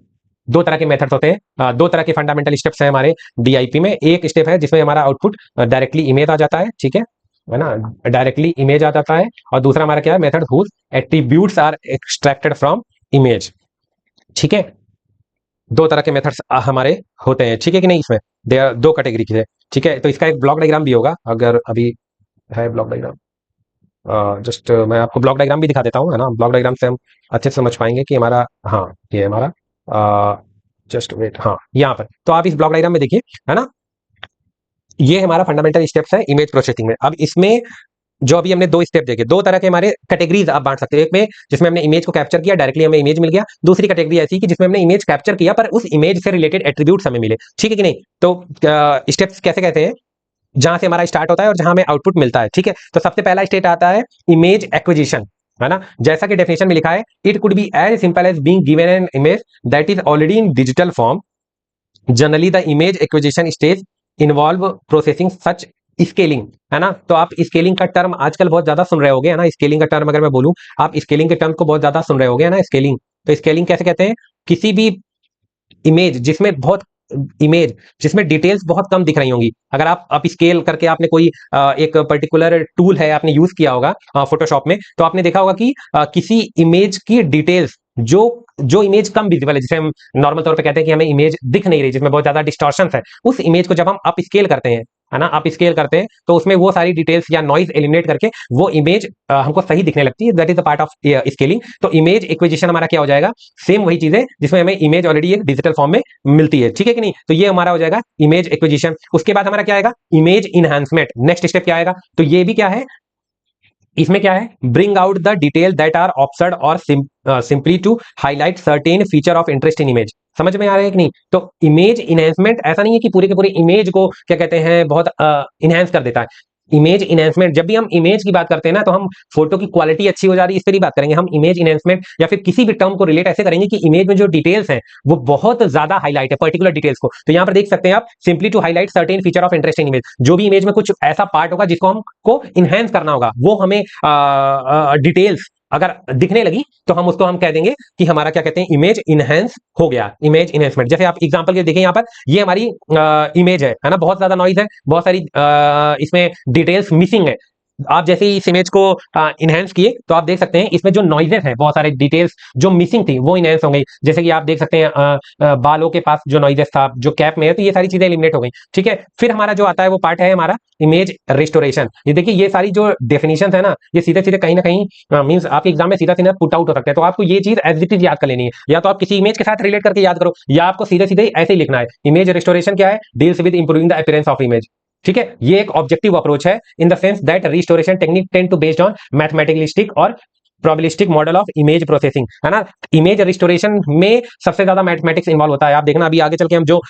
दो तरह के मेथड्स होते हैं, दो तरह के फंडामेंटल स्टेप्स हैं हमारे डीआईपी में। एक स्टेप है जिसमें हमारा आउटपुट डायरेक्टली इमेज आ जाता है, ठीक है ना, डायरेक्टली इमेज आ जाता है। और दूसरा हमारा क्या है, method whose attributes are extracted from image. ठीक है, दो तरह के मेथड्स हमारे होते हैं, ठीक है कि नहीं, इसमें दो कैटेगरी के। ठीक है, तो इसका एक ब्लॉक डायग्राम भी होगा, अगर अभी है ब्लॉक डायग्राम, जस्ट मैं आपको ब्लॉक डायग्राम भी दिखा देता हूँ, है ना। ब्लॉक डायग्राम से हम अच्छे से समझ पाएंगे कि हमारा, हाँ ये हमारा, जस्ट वेट, हाँ यहाँ पर। तो आप इस ब्लॉक डायग्राम में देखिए, है ना, ये हमारा फंडामेंटल स्टेप्स है इमेज प्रोसेसिंग में। अब इसमें जो अभी हमने दो स्टेप देखे, दो तरह के हमारे कैटेगरीज आप बांट सकते हो। एक में जिसमें हमने इमेज को कैप्चर किया, डायरेक्टली हमें इमेज मिल गया। दूसरी कैटेगरी ऐसी कि जिसमें हमने इमेज कैप्चर किया पर उस इमेज से रिलेटेड एट्रीब्यूट्स हमें मिले। ठीक है कि नहीं, तो स्टेप्स कैसे कहते हैं, जहां से हमारा स्टार्ट होता है और जहां हमें आउटपुट मिलता है। ठीक है, तो सबसे पहला स्टेट आता है इमेज एक्विजिशन, है ना। जैसा कि डेफिनेशन में लिखा है, it could be as simple as being given an image that is already in digital form. Generally the image acquisition stage involve processing such scaling, है ना। तो आप स्केलिंग का टर्म आजकल बहुत ज्यादा सुन रहे होगे, है ना। स्केलिंग का टर्म अगर मैं बोलूं, आप स्केलिंग के टर्म को बहुत ज्यादा सुन रहे होगे, है ना, स्केलिंग। तो स्केलिंग कैसे कहते हैं, किसी भी इमेज जिसमें बहुत, इमेज जिसमें डिटेल्स बहुत कम दिख रही होंगी, अगर आप स्केल करके आपने कोई एक पर्टिकुलर टूल है आपने यूज किया होगा फोटोशॉप में, तो आपने देखा होगा कि किसी इमेज की डिटेल्स जो जो इमेज कम विजिबल है, जिसे हम नॉर्मल तौर पे कहते हैं कि हमें इमेज दिख नहीं रही, जिसमें बहुत ज्यादा डिस्टॉर्शन है, उस इमेज को जब हम अप स्केल करते हैं, है ना, आप स्केल करते हैं, तो उसमें वो सारी डिटेल्स या नॉइज एलिमिनेट करके वो इमेज हमको सही दिखने लगती है। That is the part of scaling. तो इमेज एक्विजिशन हमारा क्या हो जाएगा, सेम वही चीज है जिसमें हमें इमेज ऑलरेडी एक डिजिटल फॉर्म में मिलती है। ठीक है कि नहीं, तो ये हमारा हो जाएगा इमेज एक्विजिशन। उसके बाद हमारा क्या आएगा, इमेज इनहांसमेंट। नेक्स्ट स्टेप क्या आएगा, तो ये भी क्या है, इसमें क्या है, bring out the detail that are obscured और simply to highlight certain feature of interest in image. समझ में आ रहा है कि नहीं, तो इमेज इनहेंसमेंट ऐसा नहीं है कि पूरे के पूरे इमेज को क्या कहते हैं बहुत इनहेंस कर देता है। इमेज इनहेंसमेंट, जब भी हम इमेज की बात करते हैं ना तो हम फोटो की क्वालिटी अच्छी हो जा रही है इस पर ही बात करेंगे। हम इमेज इनहेंसमेंट या फिर किसी भी टर्म को रिलेट ऐसे करेंगे कि इमेज में जो डिटेल्स हैं वो बहुत ज्यादा हाईलाइट है पर्टिकुलर डिटेल्स को। तो यहां पर देख सकते हैं आप, simply to highlight certain feature of interest in image, जो भी इमेज में कुछ ऐसा पार्ट होगा जिसको हमको इनहेंस करना होगा, वो हमें डिटेल्स अगर दिखने लगी तो हम उसको हम कह देंगे कि हमारा क्या कहते हैं, इमेज इनहेंस हो गया, इमेज इनहेंसमेंट। जैसे आप एग्जांपल के देखें यहाँ पर, ये हमारी इमेज है ना, बहुत ज्यादा नॉइज है, बहुत सारी इसमें डिटेल्स मिसिंग है। आप जैसे ही इस इमेज को इनहेंस किए तो आप देख सकते हैं इसमें जो नॉइजेस हैं, बहुत सारे डिटेल्स जो मिसिंग थी वो इनहेंस हो गई। जैसे कि आप देख सकते हैं बालों के पास जो नॉइजेस था, जो कैप में है, तो ये सारी चीजें एलिमिनेट हो गई। ठीक है, फिर हमारा जो आता है वो पार्ट है हमारा इमेज रिस्टोरेशन। ये देखिए, ये सारी जो डेफिनेशन है ना, ये सीधे सीधे कहीं ना कहीं मीन्स आपके एग्जाम में सीधा सीधा पुट आउट हो सकता है। तो आपको ये चीज एज इट इज याद कर लेनी है, या तो आप किसी इमेज के साथ रिलेट करके याद करो, या आपको सीधे सीधे ऐसे ही लिखना है। इमेज रिस्टोरेशन क्या है? Deals with improving the appearance of image. ठीक है, ये एक ऑब्जेक्टिव अप्रोच है in the sense that restoration technique tend to based on mathematical और probabilistic model of image processing, है ना। इमेज रिस्टोरेशन में सबसे ज्यादा मैथमेटिक्स इन्वॉल्व होता है। आप देखना अभी आगे चल के हम जो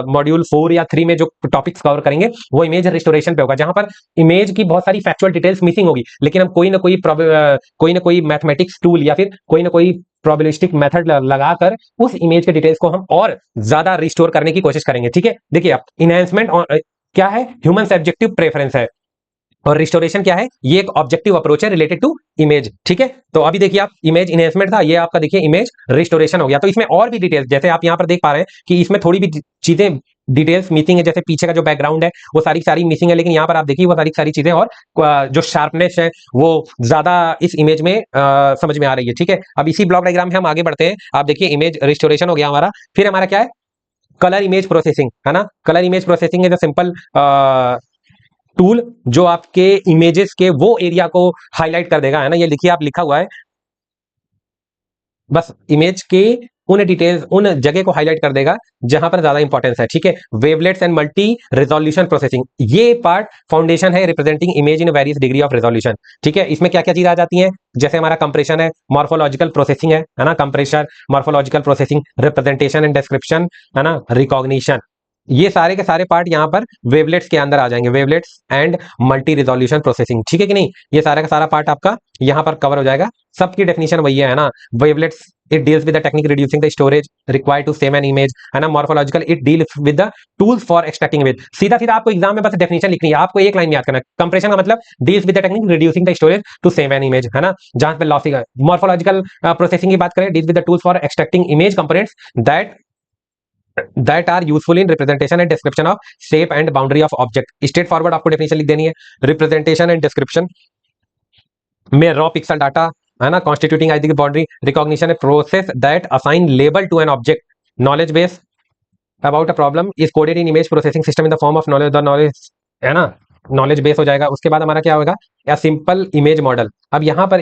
मॉड्यूल 4 या 3 में जो टॉपिक्स कवर करेंगे वो इमेज रिस्टोरेशन पे होगा, जहां पर इमेज की बहुत सारी फैक्चुअल डिटेल्स मिसिंग होगी, लेकिन हम कोई ना कोई मैथमेटिक्स टूल या फिर कोई ना कोई प्रोबेबिलिस्टिक मेथड लगाकर उस इमेज के डिटेल्स को हम और ज्यादा रिस्टोर करने की कोशिश करेंगे। ठीक है, देखिए आप, इनहेंसमेंट क्या है? ह्यूमन सब्जेक्टिव प्रेफरेंस है, और रिस्टोरेशन क्या है? ये एक ऑब्जेक्टिव अप्रोच है रिलेटेड टू इमेज। ठीक है, तो अभी देखिए आप, इमेज इनहेंसमेंट था, ये आपका देखिए इमेज रिस्टोरेशन हो गया। तो इसमें और भी डिटेल्स, जैसे आप यहां पर देख पा रहे हैं कि इसमें थोड़ी भी चीजें डिटेल्स मिसिंग है, जैसे पीछे का जो बैकग्राउंड है वो सारी सारी मिसिंग है, लेकिन यहां पर आप देखिए वो सारी सारी चीजें और जो शार्पनेस है वो ज्यादा इस इमेज में समझ में आ रही है। ठीक है, अब इसी ब्लॉक डायग्राम में हम आगे बढ़ते हैं। आप देखिए इमेज रिस्टोरेशन हो गया हमारा, फिर हमारा क्या है? कलर इमेज प्रोसेसिंग, है ना। Colour image processing is a simple tool जो आपके इमेजेस के वो एरिया को हाईलाइट कर देगा, है ना। ये लिखिए, आप लिखा हुआ है, बस इमेज के उन डिटेल्स, उन जगह को हाईलाइट कर देगा जहां पर ज्यादा इंपॉर्टेंस है। ठीक है, wavelets and multi resolution processing, ये पार्ट फाउंडेशन है representing image in various degree of resolution. ठीक है, इसमें क्या क्या चीज आ जाती है? जैसे हमारा कंप्रेशन है, मॉर्फोलॉजिकल प्रोसेसिंग है ना, compression, morphological processing, representation and description, है ना, रिकॉग्निशन, ये सारे के सारे पार्ट यहाँ पर वेवलेट्स के अंदर आ जाएंगे, wavelets and multi resolution processing. ठीक है कि नहीं, ये सारा का सारा पार्ट आपका यहाँ पर कवर हो जाएगा। सबकी डेफिनेशन वही है ना। Wavelets, it deals with the technique reducing the storage required to save an image, है ना। Morphological, it deals with the tools for extracting image. सीधा सीधा आपको एग्जाम में बस डेफिनेशन लिखनी है, आपको एक लाइन में याद करना है। कंप्रेशन का मतलब deals with the technique reducing the storage to save an image, है ना, जहां पे लॉसिंग है। मॉर्फोलॉजिकल प्रोसेसिंग की बात करें, deals with the tools for extracting image components that are useful in representation and description of shape and boundary of object। Straight forward आपको definition लिख देनी है। रिप्रेजेंटेशन एंड डिस्क्रिप्शन में रॉ पिक्सल डाटा, है ना, constituting identity boundary. Recognition a process that assign label to an object. Knowledge base about a problem is coded in image processing system in the form of knowledge, the knowledge, है ना, knowledge base हो जाएगा। उसके बाद हमारा क्या होगा? या सिंपल इमेज मॉडल। अब यहाँ पर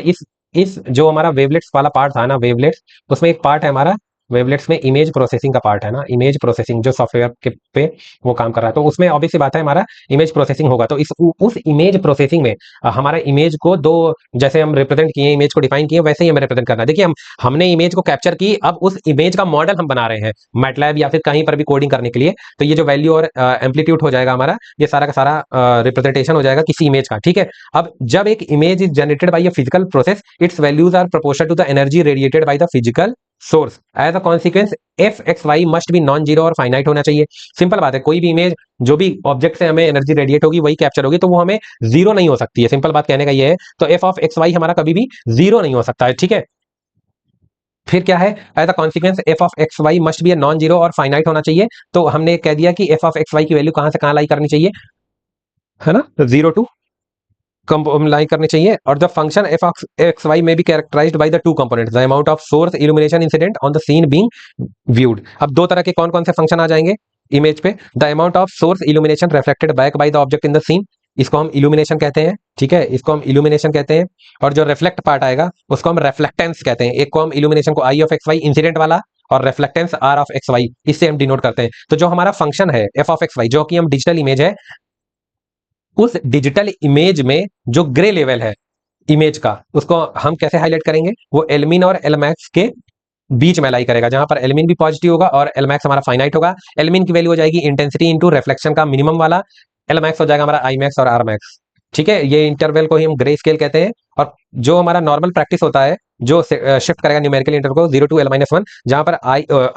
इस जो हमारा वेवलेट्स वाला पार्ट था ना, वेवलेट्स, उसमें एक पार्ट है हमारा वेवलेट्स में इमेज प्रोसेसिंग का पार्ट, है ना, इमेज प्रोसेसिंग जो सॉफ्टवेयर के पे वो काम कर रहा है, तो उसमें ऑब्वियस सी बात है हमारा इमेज प्रोसेसिंग होगा। तो उस इमेज प्रोसेसिंग में हमारा इमेज को दो, जैसे हम रिप्रेजेंट किए, इमेज को डिफाइन किए, वैसे ही हमें रिप्रेजेंट करना है। देखिए, हमने इमेज को कैप्चर की, अब उस इमेज का मॉडल हम बना रहे हैं मैटलैब या फिर कहीं पर भी कोडिंग करने के लिए। तो ये जो वैल्यू और एम्पलीट्यूड हो जाएगा हमारा, ये सारा का सारा रिप्रेजेंटेशन हो जाएगा किसी इमेज का। ठीक है, अब जब एक image is generated by a physical process, its values are proportional to the energy radiated by the physical source. As a consequence f x y must be non zero और फाइनाइट होना चाहिए। Simple बात है, कोई भी image जो भी object से हमें एनर्जी रेडिएट होगी वही कैप्चर होगी, तो वो हमें जीरो नहीं हो सकती है। सिंपल बात कहने का ये है। तो एफ ऑफ एक्स वाई हमारा कभी भी जीरो नहीं हो सकता है। ठीक है, फिर क्या है? As a consequence f of x y must be non zero और फाइनाइट होना चाहिए। तो हमने कह दिया कि एफ ऑफ एक्स वाई की वैल्यू कहां से कहां लाई करनी चाहिए, है ना, जीरो टू कम लाई करनी चाहिए। और the function F of x Y may be characterized by the two components, the amount of source illumination incident on the scene being viewed. अब दो तरह के कौन कौन से फंक्शन आ जाएंगे इमेज पे? The amount of source illumination reflected back by the object in the scene, इसको हम इल्यूमिनेशन कहते हैं। ठीक है, इसको हम इल्यूमिनेशन कहते हैं। और जो रिफ्लेक्ट पार्ट आएगा उसको हम रिफ्लेक्टेंस कहते हैं। एक को हम इल्यूमिनेशन को I of x y incident वाला, और reflectance r of x y, इससे हम डिनोट करते हैं। तो जो हमारा फंक्शन है एफ ऑफ एक्स वाई, जो कि हम डिजिटल इमेज है, उस डिजिटल इमेज में जो ग्रे लेवल है इमेज का, उसको हम कैसे हाईलाइट करेंगे? वो एलमिन और एलमैक्स के बीच में लाई करेगा, जहां पर एलमिन भी पॉजिटिव होगा और एलमैक्स हमारा फाइनाइट होगा। एलमिन की वैल्यू हो जाएगी इंटेंसिटी इंटू रिफ्लेक्शन का मिनिमम वाला, एलमैक्स हो जाएगा हमारा आई मैक्स और आर मैक्स। ठीक है, ये इंटरवल को ही हम ग्रे स्केल कहते हैं। और जो हमारा नॉर्मल प्रैक्टिस होता है, जो शिफ्ट करेगा न्यूमेरिकल इंटरवल को 0 टू L-1, जहां पर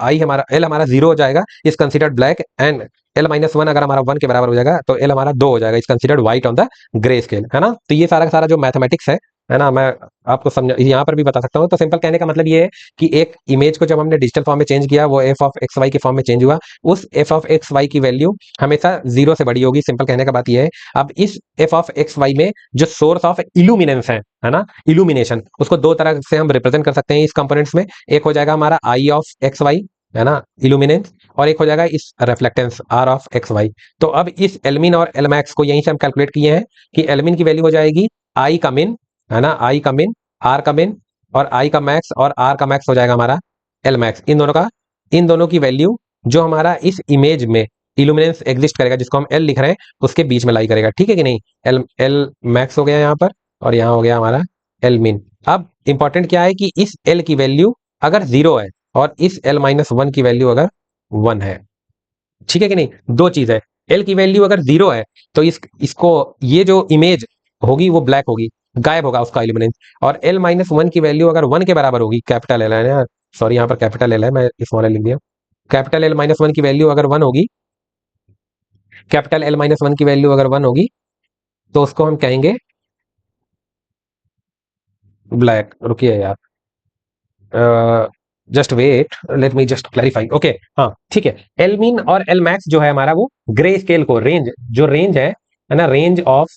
आई हमारा एल हमारा 0 हो जाएगा, is considered black, and L-1 अगर हमारा 1 के बराबर हो जाएगा तो एल हमारा 2 हो जाएगा, is considered white on the grey scale, है ना। तो ये सारा का सारा जो मैथमेटिक्स है ना, मैं आपको समझ यहाँ पर भी बता सकता हूँ। तो सिंपल कहने का मतलब ये है कि एक इमेज को जब हमने डिजिटल फॉर्म में चेंज किया, वो एफ ऑफ एक्स वाई के फॉर्म में चेंज हुआ, उस एफ ऑफ एक्स वाई की वैल्यू हमेशा 0 से बड़ी होगी। सिंपल कहने का बात ये है। अब इस एफ ऑफ एक्स वाई में जो सोर्स ऑफ इल्यूमिनेंस है ना, इल्यूमिनेशन, उसको दो तरह से हम रिप्रेजेंट कर सकते हैं इस कंपोनेंट्स में। एक हो जाएगा हमारा आई ऑफ एक्स वाई, है ना, इल्यूमिनेंस, और एक हो जाएगा इस reflectance r of x y. तो अब इस एलमिन और एलमैक्स को यहीं से हम कैलकुलेट किए हैं कि एलमिन की वैल्यू हो जाएगी आई का मिन, है ना, आई का मिन, आर का मिन, और आई का मैक्स और आर का मैक्स हो जाएगा हमारा एल मैक्स। इन दोनों की वैल्यू जो हमारा इस इमेज में इल्यूमिनेंस एग्जिस्ट करेगा, जिसको हम एल लिख रहे हैं, उसके बीच में लाई करेगा। ठीक है कि नहीं। एल एल मैक्स हो गया यहाँ पर, और यहाँ हो गया हमारा एल मिन। अब इंपॉर्टेंट क्या है कि इस एल की वैल्यू अगर 0 है और इस L-1 की वैल्यू अगर 1 है, ठीक है कि नहीं। दो चीज है, एल की वैल्यू अगर 0 है तो इसको ये जो इमेज होगी वो ब्लैक होगी, गायब होगा उसका इल्यूमिनेंस। और L-1 की वैल्यू अगर 1 के बराबर होगी, कैपिटल एल है ना, सॉरी यहाँ पर कैपिटल एल है, मैं स्मॉल एल लिख दिया। कैपिटल L-1 की वैल्यू अगर 1 होगी, कैपिटल L-1 की वैल्यू अगर 1 होगी, तो उसको हम कहेंगे ब्लैक। रुकिए यार, just wait, let me just clarify. Okay, हाँ ठीक है। एल मीन और एल मैक्स जो है हमारा, वो ग्रे स्केल को रेंज, जो रेंज है ना, range of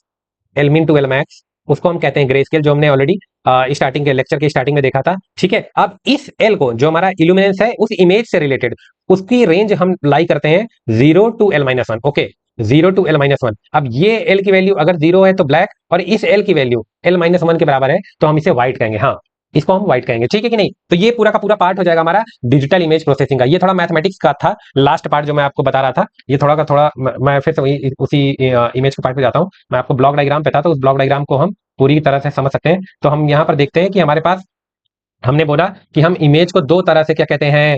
L mean to L max, उसको हम कहते हैं ग्रे स्केल, जो हमने ऑलरेडी स्टार्टिंग के लेक्चर के स्टार्टिंग में देखा था। ठीक है, अब इस एल को, जो हमारा इल्यूमिनेंस है उस इमेज से रिलेटेड, उसकी रेंज हम लाई करते हैं 0 to L-1। Okay, 0 to L-1। अब ये एल की वैल्यू अगर 0 है तो ब्लैक, और इस एल की वैल्यू L-1 के बराबर है तो हम इसे व्हाइट कहेंगे। हाँ, इसको हम व्हाइट कहेंगे। ठीक है कि नहीं। तो ये पूरा का पूरा पार्ट हो जाएगा हमारा डिजिटल इमेज प्रोसेसिंग का। ये थोड़ा मैथमेटिक्स का था, लास्ट पार्ट जो मैं आपको बता रहा था। ये थोड़ा का थोड़ा मैं फिर से उसी इमेज के पार्ट पे जाता हूँ। मैं आपको ब्लॉक डायग्राम पे था, तो उस ब्लॉक डायग्राम को हम पूरी तरह से समझ सकते हैं। तो हम यहाँ पर देखते हैं कि हमारे पास, हमने बोला कि हम इमेज को दो तरह से क्या कहते हैं,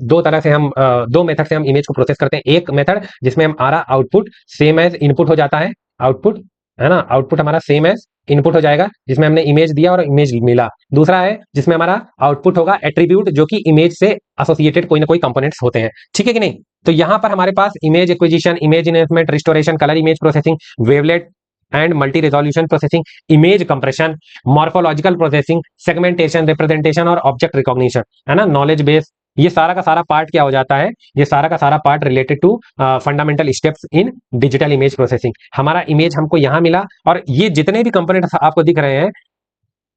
दो तरह से हम दो मेथड से हम इमेज को प्रोसेस करते हैं। एक मेथड जिसमें हमारा आउटपुट सेम एज इनपुट हो जाता है, आउटपुट, है ना, आउटपुट हमारा सेम एज इनपुट हो जाएगा, जिसमें हमने इमेज दिया और इमेज मिला। दूसरा है जिसमें हमारा आउटपुट होगा एट्रीब्यूट, जो कि इमेज से एसोसिएटेड कोई ना कोई कंपोनेंट्स होते हैं। ठीक है कि नहीं। तो यहां पर हमारे पास image acquisition, image enhancement, restoration, colour image processing, wavelet and multi resolution processing, image compression, morphological processing, segmentation, representation और ऑब्जेक्ट रिकॉग्निशन, है ना, नॉलेज बेस, ये सारा का सारा पार्ट क्या हो जाता है, ये सारा का सारा part related to fundamental steps in digital image processing. हमारा इमेज हमको यहां मिला, और ये जितने भी कंपोनेंट आपको दिख रहे हैं,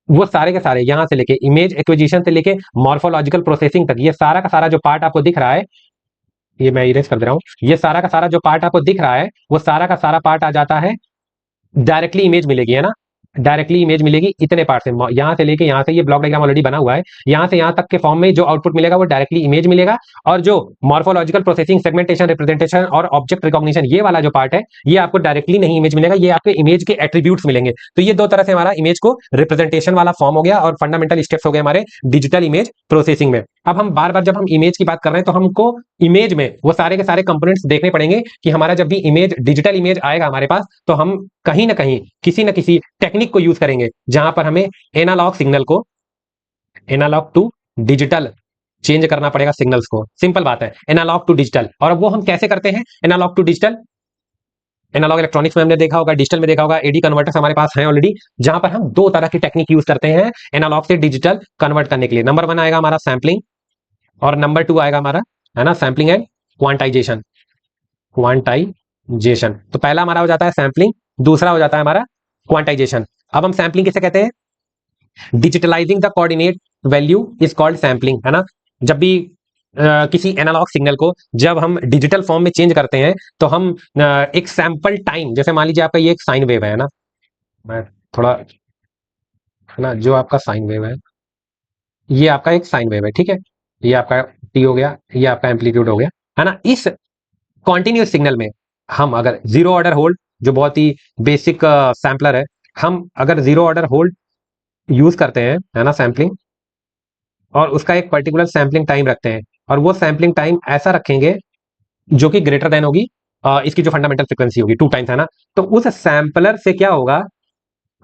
वो सारे के सारे यहां से लेके इमेज एक्विजिशन से लेके मॉर्फोलॉजिकल प्रोसेसिंग तक, ये सारा का सारा जो पार्ट आपको दिख रहा है, ये मैं इरेज कर दे रहा हूं, ये सारा का सारा जो पार्ट आपको दिख रहा है, वो सारा का सारा पार्ट आ जाता है, डायरेक्टली इमेज मिलेगी, है ना, डायरेक्टली इमेज मिलेगी इतने पार्ट से, यहां से लेके यहां से, ये ब्लॉक डायग्राम ऑलरेडी बना हुआ है, यहां से यहां तक के फॉर्म में जो आउटपुट मिलेगा वो डायरेक्टली इमेज मिलेगा। और जो मॉर्फोलॉजिकल प्रोसेसिंग, सेगमेंटेशन, रिप्रेजेंटेशन और ऑब्जेक्ट रिकॉग्निशन, ये वाला जो पार्ट है, ये आपको डायरेक्टली नहीं इमेज मिलेगा, ये आपके इमेज के एट्रीब्यूट्स मिलेंगे। तो ये दो तरह से हमारा इमेज को रिप्रेजेंटेशन वाला फॉर्म हो गया, और फंडामेंटल स्टेप्स हो गए हमारे डिजिटल इमेज प्रोसेसिंग में। अब हम बार बार जब हम इमेज की बात कर रहे हैं, तो हमको इमेज में वो सारे के सारे कंपोनेंट्स देखने पड़ेंगे कि हमारा जब भी इमेज, डिजिटल इमेज आएगा हमारे पास, तो हम कहीं ना कहीं किसी न किसी टेक्निक को यूज करेंगे, जहां पर हमें एनालॉग सिग्नल को, एनालॉग टू डिजिटल चेंज करना पड़ेगा सिग्नल्स को। सिंपल बात है, एनालॉग टू डिजिटल। और वो हम कैसे करते हैं analogue to digital? Analogue electronics में हमने देखा होगा, डिजिटल में देखा होगा, एडी कन्वर्टर्स हमारे पास हैं ऑलरेडी, जहां पर हम दो तरह की टेक्निक यूज करते हैं एनालॉग से डिजिटल कन्वर्ट करने के लिए। नंबर 1 आएगा हमारा सैंपलिंग, और नंबर 2 आएगा हमारा, है ना, सैंपलिंग एंड क्वांटाइजेशन। क्वांटाइजेशन, तो पहला हमारा हो जाता है सैंपलिंग, दूसरा हो जाता है हमारा क्वांटाइजेशन। अब हम सैंपलिंग किसे कहते हैं? Digitalising the coordinate value is called sampling, है ना। जब भी किसी एनालॉग सिग्नल को जब हम डिजिटल फॉर्म में चेंज करते हैं, तो हम एक सैंपल टाइम, जैसे मान लीजिए आपका ये एक साइन वेव है ना, मैं थोड़ा, है ना, जो आपका साइन वेव है, ये आपका एक साइन वेव है, ठीक है, ये आपका टी हो गया, ये आपका एम्पलीट्यूड हो गया, है ना। इस कॉन्टिन्यूस सिग्नल में हम अगर जीरो ऑर्डर होल्ड, जो बहुत ही बेसिक सैम्पलर है, हम अगर जीरो ऑर्डर होल्ड यूज करते हैं, है ना, सैम्पलिंग, और उसका एक पर्टिकुलर सैम्पलिंग टाइम रखते हैं, और वो सैम्पलिंग टाइम ऐसा रखेंगे जो कि ग्रेटर देन होगी इसकी जो फंडामेंटल फ्रीक्वेंसी होगी 2 टाइम्स, है ना। तो उस सैंपलर से क्या होगा,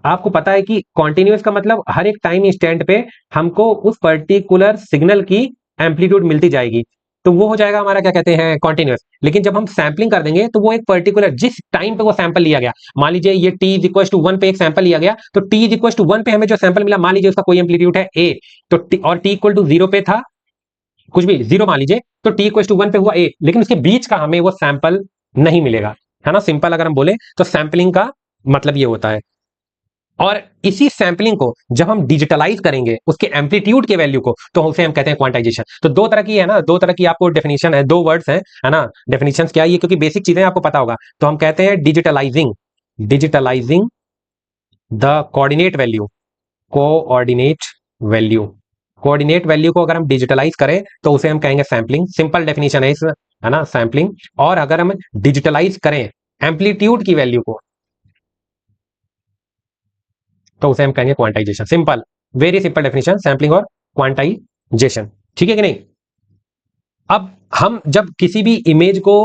आपको पता है कि कॉन्टिन्यूस का मतलब हर एक टाइम इंस्टेंट पे हमको उस पर्टिकुलर सिग्नल की एम्पलीट्यूड मिलती जाएगी, तो वो हो जाएगा हमारा क्या कहते हैं कॉन्टिन्यूस। लेकिन जब हम सैम्पलिंग कर देंगे तो वो एक पर्टिकुलर जिस टाइम पे वो सैंपल लिया गया, मान लीजिए ये t इज इक्वल टू 1 पे एक सैंपल लिया गया, तो t इज इक्वल टू 1 पे हमें जो सैंपल मिला, मान लीजिए उसका कोई एम्पलीट्यूड है a, तो और t इक्वल टू 0 पे था, कुछ भी 0 मान लीजिए, तो t इक्वल टू 1 पे हुआ a, लेकिन उसके बीच का हमें वो सैंपल नहीं मिलेगा, है ना। सिंपल अगर हम बोले तो सैंपलिंग का मतलब ये होता है। और इसी सैंपलिंग को जब हम डिजिटलाइज करेंगे उसके एम्पलीट्यूड के वैल्यू को, तो उसे हम कहते हैं क्वांटाइजेशन। तो दो तरह की है ना, दो तरह की आपको डेफिनेशन है, दो वर्ड्स हैं, है ना। डेफिनेशन क्या है ये, क्योंकि बेसिक चीजें आपको पता होगा, तो हम कहते हैं digitalising, digitalising the coordinate value, coordinate value, coordinate value को अगर हम डिजिटलाइज करें तो उसे हम कहेंगे सैंपलिंग। सिंपल डेफिनेशन है इस, है ना, सैंपलिंग। और अगर हम डिजिटलाइज करें एम्पलीट्यूड की वैल्यू को, तो उसे हम कहेंगे quantization. Simple, very simple definition, sampling और क्वांटाइजेशन, ठीक है कि नहीं। अब हम जब किसी भी इमेज को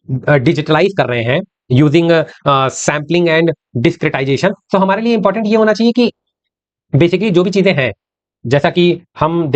डिजिटलाइज कर रहे हैं यूजिंग सैंपलिंग एंड डिस्क्रिटाइजेशन, तो हमारे लिए इंपॉर्टेंट ये होना चाहिए कि बेसिकली जो भी चीजें हैं, जैसा कि हम देख